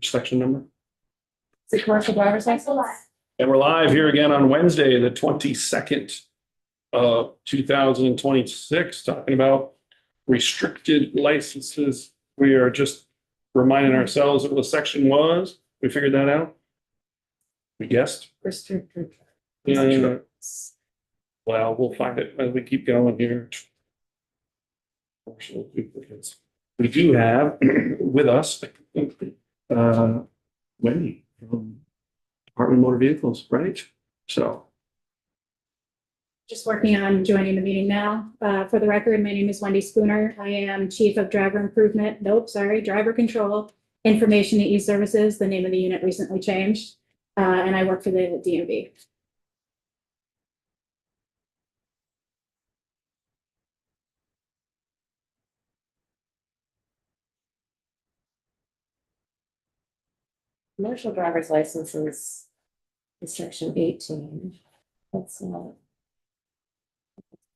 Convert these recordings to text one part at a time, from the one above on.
section number. Is it commercial driver's license? And we're live here again on Wednesday, the 22nd of 2026, talking about restricted licenses. We are just reminding ourselves of what the section was. We figured that out. We guessed. Restricted. Yeah. Well, we'll find it as we keep going here. We do have with us Wendy from Department of Motor Vehicles, right? So. Just working on joining the meeting now. For the record, my name is Wendy Spooner. I am Chief of Driver Improvement, Driver Control, Information and E-Services. The name of the unit recently changed. And I work for the DMV. Commercial driver's licenses is section 18. That's not.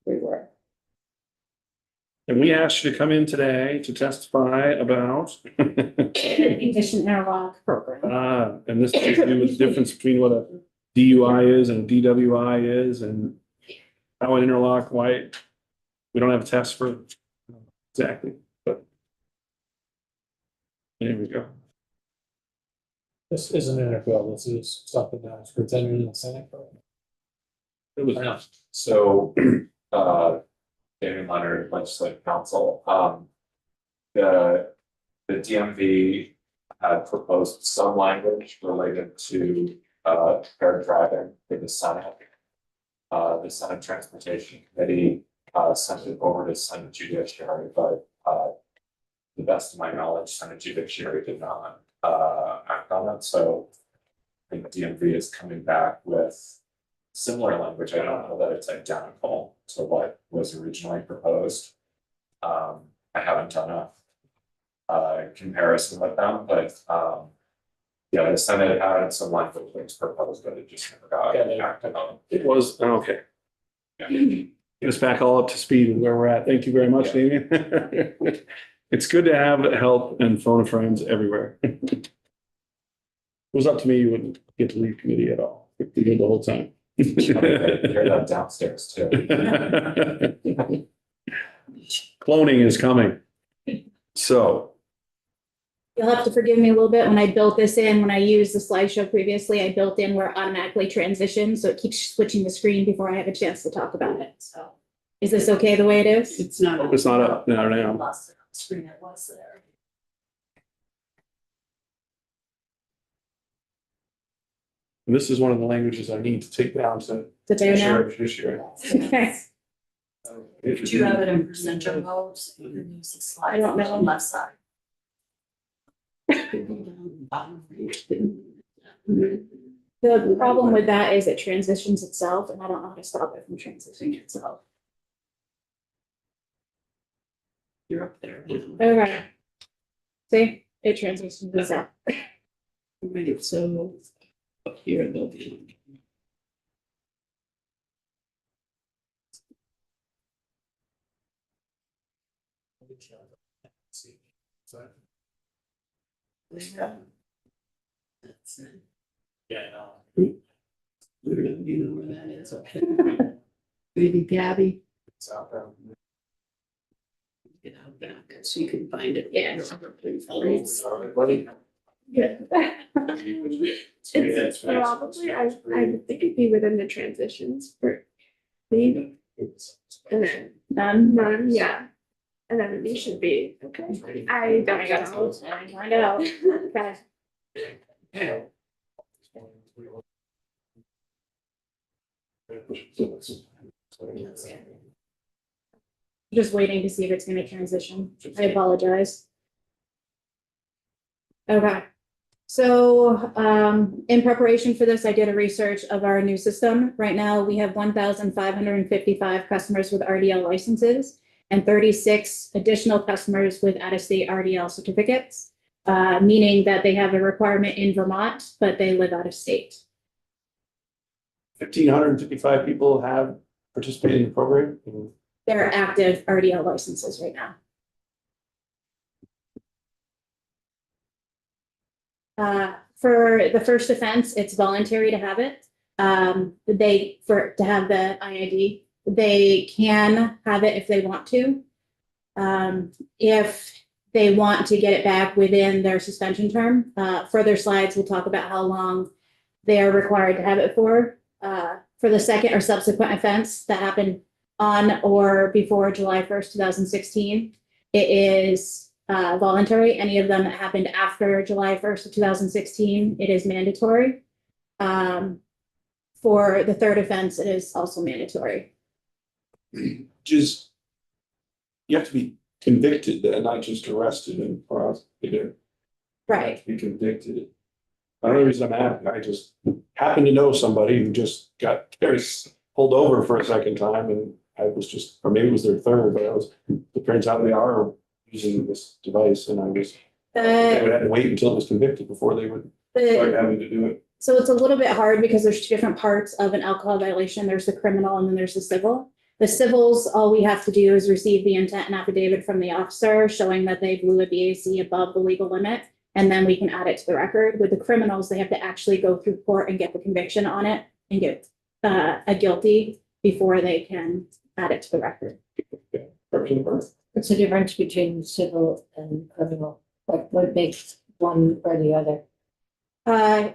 We were. And we asked you to come in today to testify about. Ignition interlock program. And this has to do with the difference between what a DUI is and a DWI is and how an interlock, why we don't have a test for exactly, but. There we go. This isn't an NFL, this is something that was presented in the Senate. It was, So, David Leonard, Legislative Council, the DMV had proposed some language related to, paired driving for the Senate. The Senate Transportation Committee, sent it over to Senate Judiciary, but, the best of my knowledge, Senate Judiciary did not, act on it, so I think DMV is coming back with similar language. I don't know that it's identical to what was originally proposed. I haven't done a comparison with them, but yeah, the Senate had some language that was proposed, but it just never got acted on. it was, okay. Yeah. Get us back all up to speed with where we're at. Thank you very much, Damien. It's good to have help and phone a friends everywhere. If it was up to me, you wouldn't get to leave committee at all. You'd be here the whole time. They're that downstairs too. Cloning is coming. So, You'll have to forgive me a little bit when I built this in. When I used the slideshow previously, I built in where it automatically transitions, so it keeps switching the screen before I have a chance to talk about it. So, is this okay the way it is? it's not up now. Lost it on the screen, it was there. And this is one of the languages I need to take down to. To do now? Judiciary. Okay. Do you have it in percentile mode? So you can use the slide I don't on the know. left side. The problem with that is it transitions itself, and I don't know how to stop it from transitioning itself. You're up there. Okay. See, it transitions itself. Right, so up here they'll be. That's it. Yeah, You know where that is, okay. Baby Gabby, It's out there. get out back so you can find it. Yeah. Yeah. It's probably, I think it'd be within the transitions for me. And then none, yeah. And then these should be, okay, I don't know. Find out. Okay. Just waiting to see if it's gonna transition. I apologize. Okay. So, in preparation for this, I did a research of our new system. Right now, we have 1,555 customers with RDL licenses and 36 additional customers with out-of-state RDL certificates, meaning that they have a requirement in Vermont, but they live out of state. 1,555 people have participated in the program. They're active RDL licenses right now. For the first offense, it's voluntary to have it. To have the IID, they can have it if they want to. If they want to get it back within their suspension term, further slides will talk about how long they are required to have it for. For the second or subsequent offense that happened on or before July 1st, 2016, it is voluntary. Any of them that happened after July 1st of 2016, it is mandatory. For the third offense, it is also mandatory. Just, you have to be convicted and not just arrested and prosecuted. Right. Be convicted. The only reason I'm asking, I just happen to know somebody who just got pulled over for a second time, and I was just, or maybe it was their third, but it turns out they are using this device, and they would have to wait until it was convicted before they would start having to do it. So it's a little bit hard because there's two different parts of an alcohol violation. There's the criminal and then there's the civil. The civils, all we have to do is receive the intent and affidavit from the officer showing that they blew a BAC above the legal limit, and then we can add it to the record. With the criminals, they have to actually go through court and get the conviction on it and get a guilty before they can add it to the record. What's the difference between civil and criminal? Like what makes one or the other?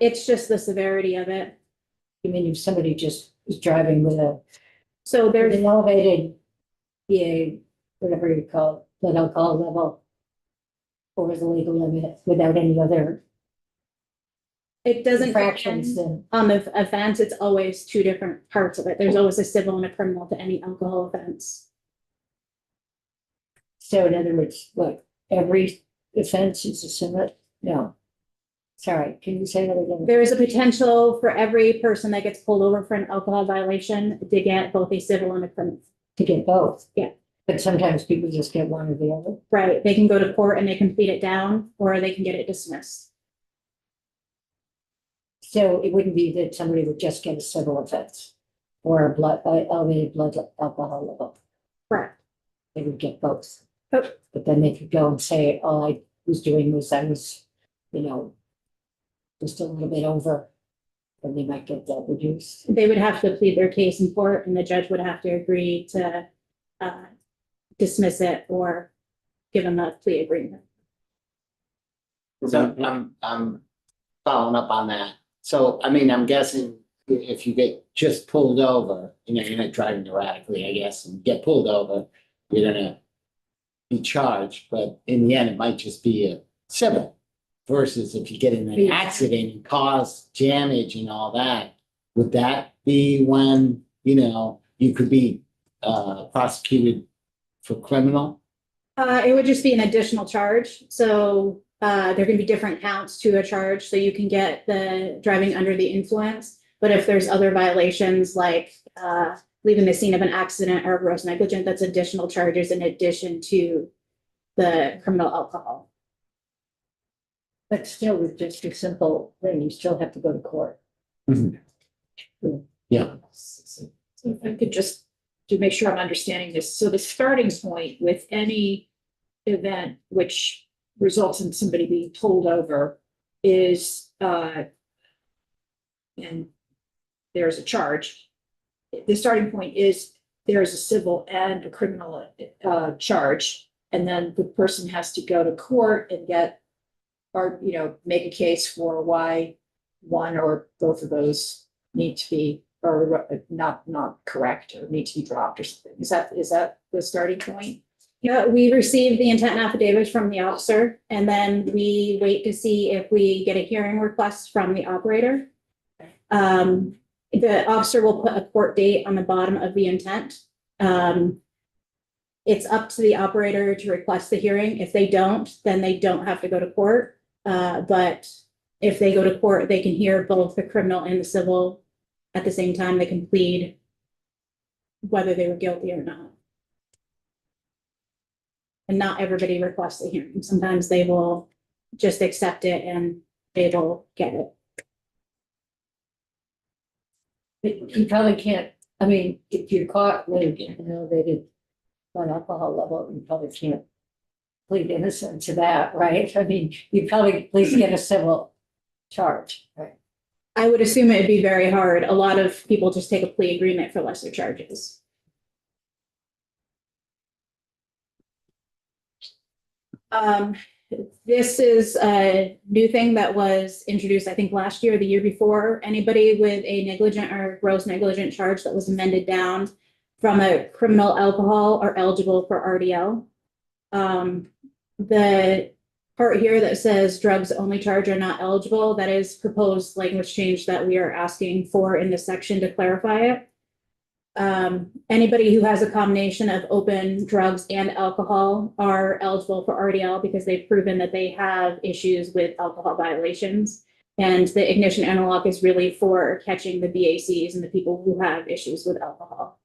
It's just the severity of it. You mean if somebody just is driving with So an there's elevated PA, whatever you call it, blood alcohol level over the legal limit without any other it doesn't infractions, depend then on the offense. It's always two different parts of it. There's always a civil and a criminal to any alcohol offense. so in other words, what, every offense is a similar? No. Sorry, can you say that again? There is a potential for every person that gets pulled over for an alcohol violation to get both a civil and a criminal. To get both? Yeah. But sometimes people just get one or the other. Right, they can go to court and they can plead it down, or they can get it dismissed. So it wouldn't be that somebody would just get a civil offense or a elevated blood alcohol level. Correct. They would get both. Oh. But then they could go and say, all I was doing was I was, just a little bit over. And they might get that reduced. They would have to plead their case in court and the judge would have to agree to dismiss it or give them a plea agreement. So I'm following up on that. So, I mean, I'm guessing if you get just pulled over, you're not driving erratically, I guess, and get pulled over, you're gonna be charged, but in the end, it might just be a civil. Versus if you get in an accident and cause damage and all that, would that be when, you could be prosecuted for criminal? It would just be an additional charge. So there can be different counts to a charge. So you can get the driving under the influence. But if there's other violations like leaving the scene of an accident or gross negligence, that's additional charges in addition to the criminal alcohol. But still with just a simple thing, you still have to go to court. Yeah. So if I could just to make sure I'm understanding this, so the starting point with any event which results in somebody being pulled over is and there's a charge. The starting point is there is a civil and a criminal charge, and then the person has to go to court and get or make a case for why one or both of those need to be or not correct or need to be dropped or something. Is that the starting point? Yeah, we receive the intent and affidavits from the officer, and then we wait to see if we get a hearing request from the operator. The officer will put a court date on the bottom of the intent. It's up to the operator to request the hearing. If they don't, then they don't have to go to court. But if they go to court, they can hear both the criminal and the civil at the same time. They can plead whether they were guilty or not. And not everybody requests a hearing. Sometimes they will just accept it and they will get it. But you probably can't, I mean, if you're caught with an elevated blood alcohol level, you probably can't plead innocent to that, right? I mean, you'd probably at least get a civil charge, right? I would assume it'd be very hard. A lot of people just take a plea agreement for lesser charges. This is a new thing that was introduced, I think, last year, or the year before. Anybody with a negligent or gross negligent charge that was amended down from a criminal alcohol are eligible for RDL. The part here that says drugs only charge are not eligible, that is proposed language change that we are asking for in this section to clarify it. Anybody who has a combination of open drugs and alcohol are eligible for RDL because they've proven that they have issues with alcohol violations. And the ignition analog is really for catching the BACs and the people who have issues with alcohol.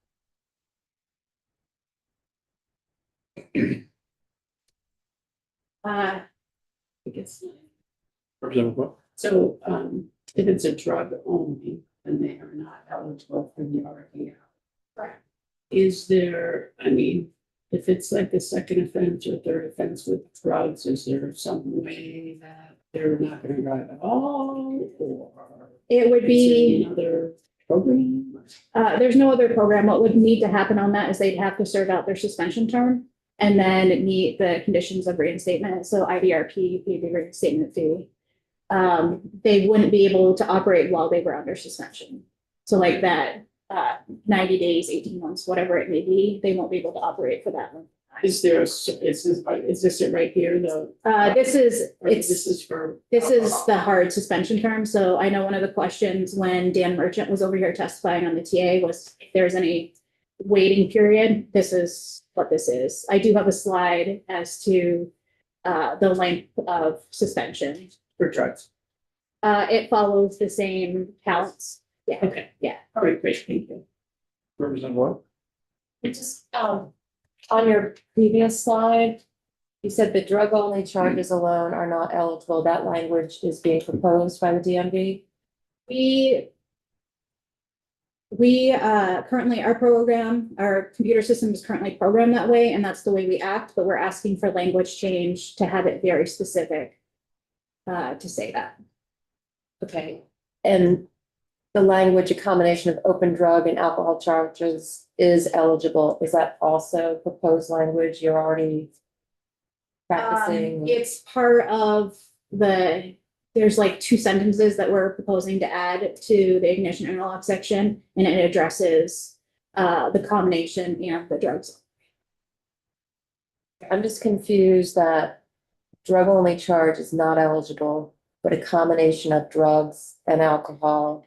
I guess, Representative Cook? so, if it's a drug only, then they are not eligible for the RDL. Right. Is there, I mean, if it's like a second offense or third offense with drugs, is there some way that they're not gonna drive at all, or? It would Is be. there another program? There's no other program. What would need to happen on that is they'd have to serve out their suspension term and then meet the conditions of reinstatement. So IDRP, pay the reinstatement fee. They wouldn't be able to operate while they were under suspension. So like that, 90 days, 18 months, whatever it may be, they won't be able to operate for that one. Is there, is this it right here, though? This is, This is for. This is the hard suspension term. So I know one of the questions when Dan Merchant was over here testifying on the TA was if there's any waiting period. This is what this is. I do have a slide as to the length of suspension. For drugs. It follows the same counts. Yeah, Okay. yeah. All right, great, thank you. Representative Ward? It just, on your previous slide, you said the drug only charges alone are not eligible. That language is being proposed by the DMV. We currently, our program, our computer system is currently programmed that way, and that's the way we act, but we're asking for language change to have it very specific to say that. Okay, and the language, a combination of open drug and alcohol charges is eligible. Is that also proposed language you're already practicing? It's part of there's like 2 sentences that we're proposing to add to the ignition interlock section, and it addresses the combination and the drugs. I'm just confused that drug only charge is not eligible, but a combination of drugs and alcohol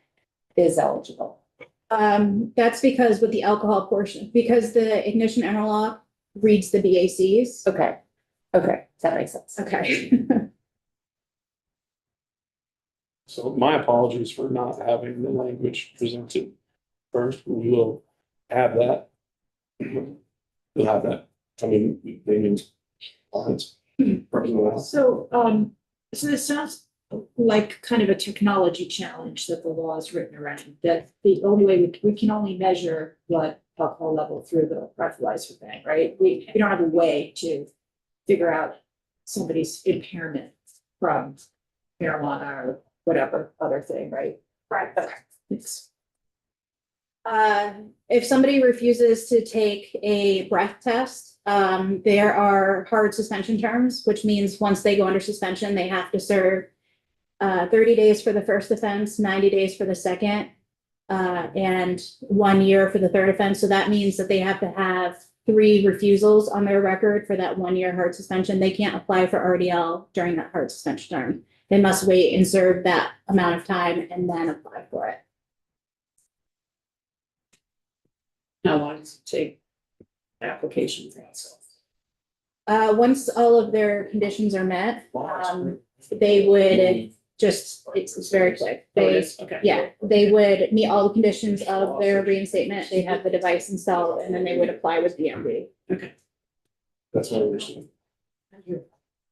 is eligible. That's because with the alcohol portion, because the ignition interlock reads the BACs. Okay, that makes sense. Okay. So my apologies for not having the language presented first. We will have that. We'll have that. I mean, they mean. So, so this sounds like kind of a technology challenge that the law is written around, that the only way we can only measure blood alcohol level through the breathalyzer thing, right? We don't have a way to figure out somebody's impairment from marijuana or whatever other thing, right? Right. Okay. It's, If somebody refuses to take a breath test, there are hard suspension terms, which means once they go under suspension, they have to serve 30 days for the first offense, 90 days for the second, and 1 year for the third offense. So that means that they have to have 3 refusals on their record for that 1 year hard suspension. They can't apply for RDL during that hard suspension term. They must wait and serve that amount of time and then apply for it. How long does it take application process? Once all of their conditions are met, they would just, it's very quick. Oh, it They, is? Okay. yeah, they would meet all the conditions of their reinstatement. They have the device installed and then they would apply with DMV. That's what I understand.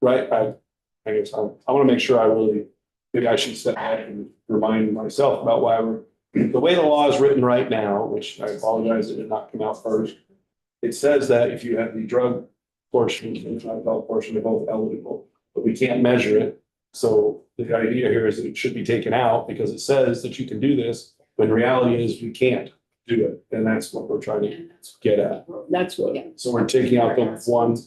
Right, I guess I want to make sure I really, maybe I should set that and remind myself about why the way the law is written right now, which I apologize it did not come out first. It says that if you have the drug portion and the alcohol portion, they're both eligible, but we can't measure it. So the idea here is that it should be taken out because it says that you can do this, but in reality is we can't do it. And that's what we're trying to And that's- get at. That's what. So we're taking out the one,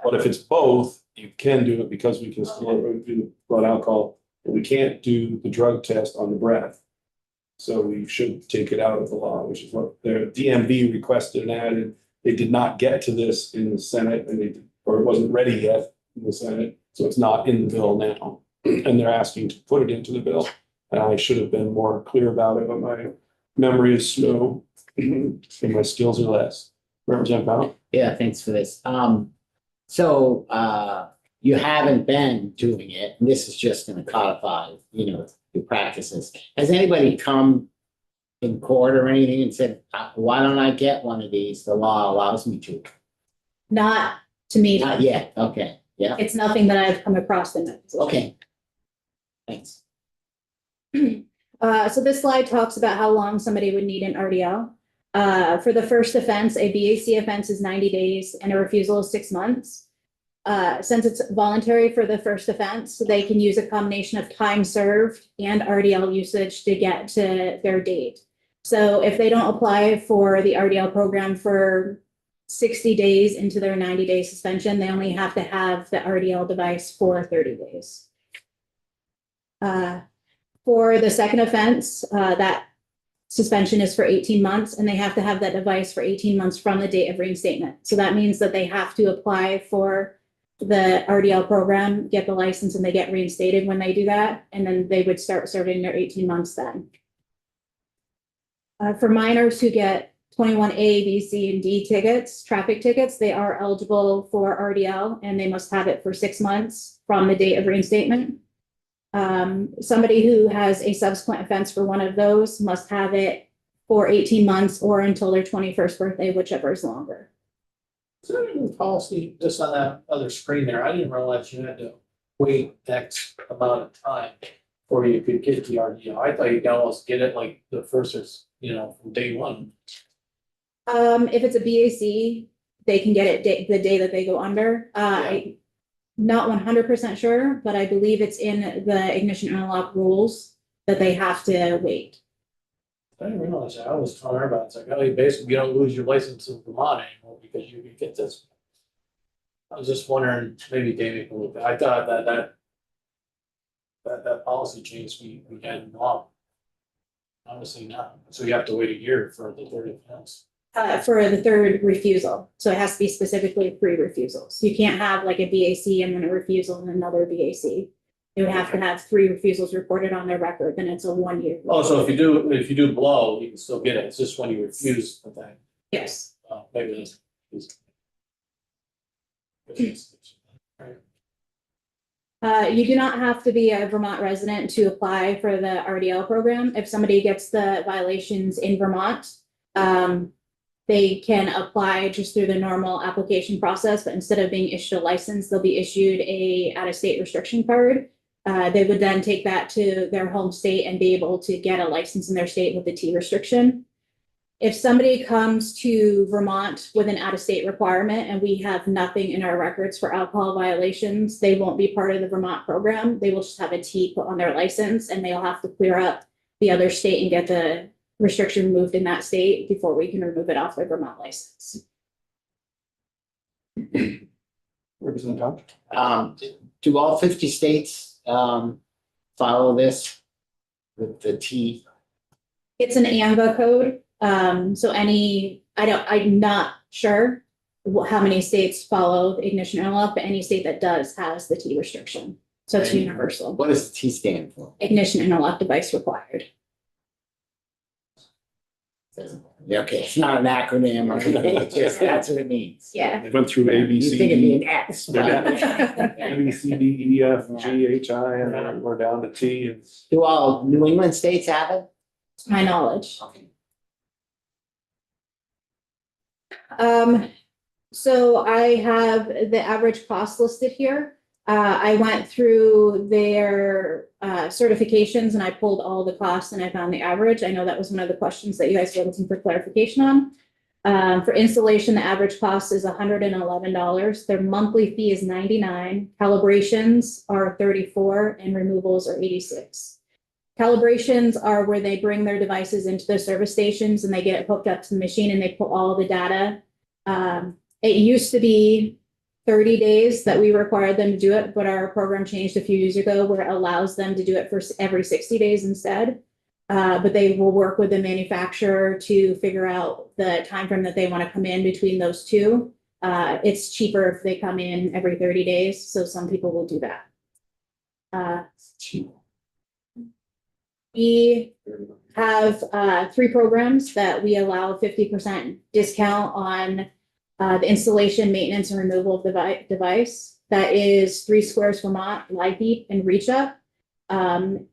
but if it's both, you can do it because we can still do the blood alcohol, but we can't do the drug test on the breath. So we should take it out of the law, which is what their DMV requested and added. They did not get to this in the Senate and or it wasn't ready yet in the Senate, so it's not in the bill now. And they're asking to put it into the bill. And I should have been more clear about it, but my memory is slow and my skills are less. Representative Powell? Yeah, thanks for this. You haven't been doing it, and this is just gonna codify, your practices. Has anybody come in court or anything and said, why don't I get one of these? The law allows me to. Not to me. Not yet, okay, yeah, It's nothing that I've come across in that position. okay. Thanks. So this slide talks about how long somebody would need an RDL. For the first offense, a BAC offense is 90 days and a refusal is 6 months. Since it's voluntary for the first offense, they can use a combination of time served and RDL usage to get to their date. So if they don't apply for the RDL program for 60 days into their 90-day suspension, they only have to have the RDL device for 30 days. For the second offense, that suspension is for 18 months and they have to have that device for 18 months from the date of reinstatement. So that means that they have to apply for the RDL program, get the license, and they get reinstated when they do that. And then they would start serving their 18 months then. For minors who get 21A, B, C, and D tickets, traffic tickets, they are eligible for RDL and they must have it for 6 months from the date of reinstatement. Somebody who has a subsequent offense for one of those must have it for 18 months or until their 21st birthday, whichever is longer. Is there any policy just on that other screen there? I didn't realize you had to wait X amount of time before you could get the RDO. I thought you could almost get it like the first, from day one. If it's a BAC, they can get it the day that they go under. I'm not 100% sure, but I believe it's in the ignition interlock rules that they have to wait. I didn't realize that. I was telling everybody, it's like, oh, you basically, you don't lose your license in Vermont anymore because you can get this. I was just wondering, maybe David can look, I thought that policy change we had wrong. Honestly, not. So you have to wait a year for the third offense. For the third refusal. So it has to be specifically 3 refusals. You can't have like a BAC and then a refusal and another BAC. They would have to have 3 refusals reported on their record, then it's a 1 year. Oh, so if you do blow, you can still get it. It's just when you refuse the thing. Yes. Maybe that's. You do not have to be a Vermont resident to apply for the RDL program. If somebody gets the violations in Vermont, they can apply just through the normal application process, but instead of being issued a license, they'll be issued a out-of-state restriction card. They would then take that to their home state and be able to get a license in their state with the T restriction. If somebody comes to Vermont with an out-of-state requirement and we have nothing in our records for alcohol violations, they won't be part of the Vermont program. They will just have a T put on their license and they'll have to clear up the other state and get the restriction removed in that state before we can remove it off their Vermont license. Representative Powell? Do all 50 states follow this with the T? It's an AMVA code. So I'm not sure how many states follow the ignition interlock, but any state that does has the T restriction. So it's universal. What does the T stand for? Ignition interlock device required. Yeah, okay, it's not an acronym or anything, it's just, that's what it means. Yeah. They went through A, B, You C, think it'd be D, an X, Yeah. but. A, B, C, D, E, F, G, H, I, and then we're down to T. And Do all New England states have it? To my knowledge. Okay. So I have the average cost listed here. I went through their certifications and I pulled all the costs and I found the average. I know that was one of the questions that you guys were looking for clarification on. For installation, the average cost is $111. Their monthly fee is $99. Calibrations are $34 and removals are $86. Calibrations are where they bring their devices into the service stations and they get it hooked up to the machine and they put all the data. It used to be 30 days that we required them to do it, but our program changed a few years ago where it allows them to do it for every 60 days instead. But they will work with the manufacturer to figure out the time frame that they want to come in between those two. It's cheaper if they come in every 30 days, so some people will do that. We have 3 programs that we allow 50% discount on the installation, maintenance, and removal of the device. That is 3 Squares Vermont, LiveBeep, and ReachUp.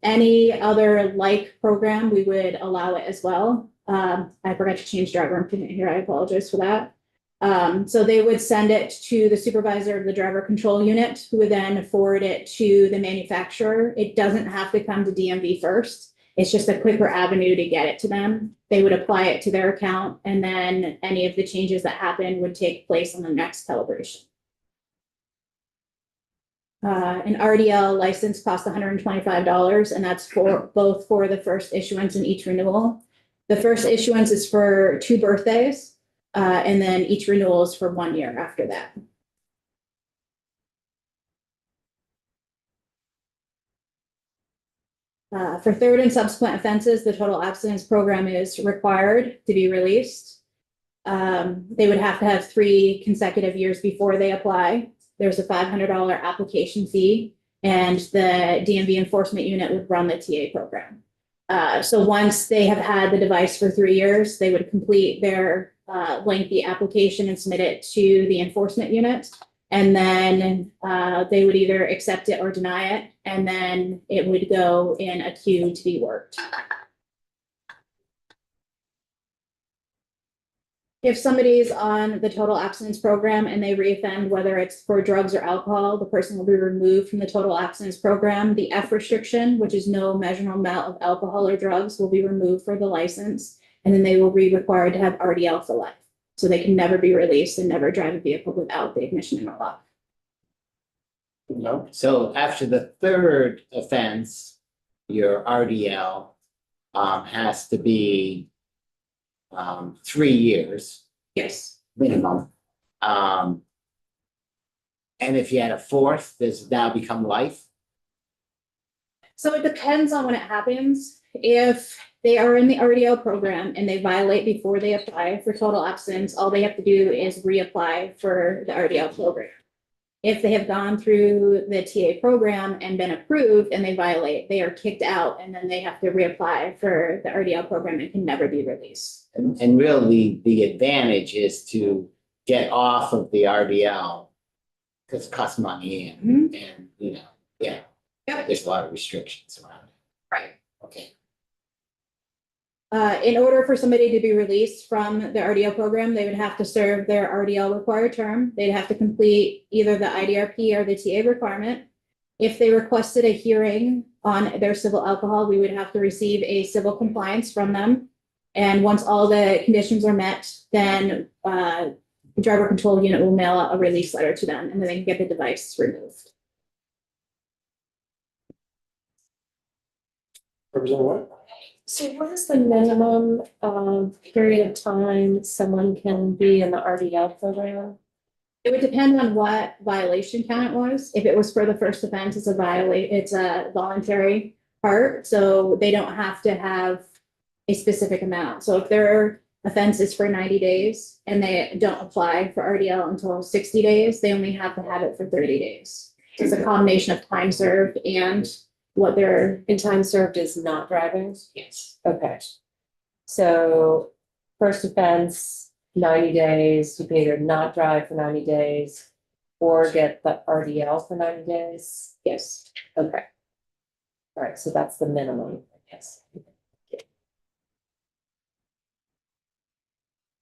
Any other like program, we would allow it as well. I forgot to change driver implement here. I apologize for that. So they would send it to the supervisor of the driver control unit, who would then forward it to the manufacturer. It doesn't have to come to DMV first. It's just a quicker avenue to get it to them. They would apply it to their account, and then any of the changes that happen would take place on the next calibration. An RDL license costs $125, and that's for both for the first issuance and each renewal. The first issuance is for 2 birthdays, and then each renewal is for 1 year after that. For third and subsequent offenses, the total abstinence program is required to be released. They would have to have 3 consecutive years before they apply. There's a $500 application fee, and the DMV enforcement unit would run the TA program. So once they have had the device for 3 years, they would complete their lengthy application and submit it to the enforcement unit. And then they would either accept it or deny it, and then it would go in a queue to be worked. If somebody is on the total abstinence program and they reoffend, whether it's for drugs or alcohol, the person will be removed from the total abstinence program. The F restriction, which is no measurable amount of alcohol or drugs, will be removed for the license, and then they will be required to have RDL for life. So they can never be released and never drive a vehicle without the ignition interlock. No, So after the 3rd offense, your RDL has to be 3 years Yes. minimum. And if you had a 4th, does it now become life? So it depends on when it happens. If they are in the RDL program and they violate before they apply for total abstinence, all they have to do is reapply for the RDL program. If they have gone through the TA program and been approved and they violate, they are kicked out, and then they have to reapply for the RDL program and can never be released. And really, the advantage is to get off of the RDL because it costs money and, you know, yeah. Yep. There's a lot of restrictions around it. Right. Okay. In order for somebody to be released from the RDL program, they would have to serve their RDL required term. They'd have to complete either the IDRP or the TA requirement. If they requested a hearing on their civil alcohol, we would have to receive a civil compliance from them. And once all the conditions are met, then the driver control unit will mail out a release letter to them, and then they can get the device removed. Representative White? So what is the minimum period of time someone can be in the RDL program? It would depend on what violation count it was. If it was for the first offense, it's a voluntary part, so they don't have to have a specific amount. So if their offense is for 90 days and they don't apply for RDL until 60 days, they only have to have it for 30 days. So it's a combination of time served and what they're. And time served is not driving? Yes. Okay. So first offense, 90 days, you can either not drive for 90 days or get the RDL for 90 days? Yes. Okay. All right, so that's the minimum, I guess.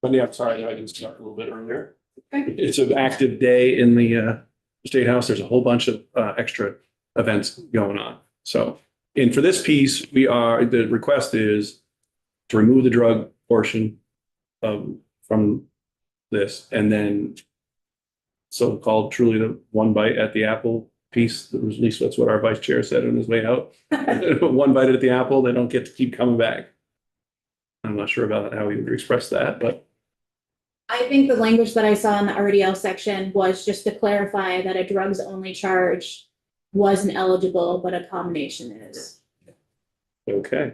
Wendy, I'm sorry that I didn't start a little bit earlier. It's an active day in the State House. There's a whole bunch of extra events going on. So, and for this piece, the request is to remove the drug portion from this, and then so-called truly the one bite at the apple piece, at least that's what our vice chair said on his way out. One bite at the apple, they don't get to keep coming back. I'm not sure about how he would express that, but I think the language that I saw in the RDL section was just to clarify that a drugs only charge wasn't eligible, but a combination is. okay.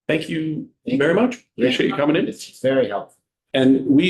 Thank you very much. Appreciate you coming in. It's very helpful. And we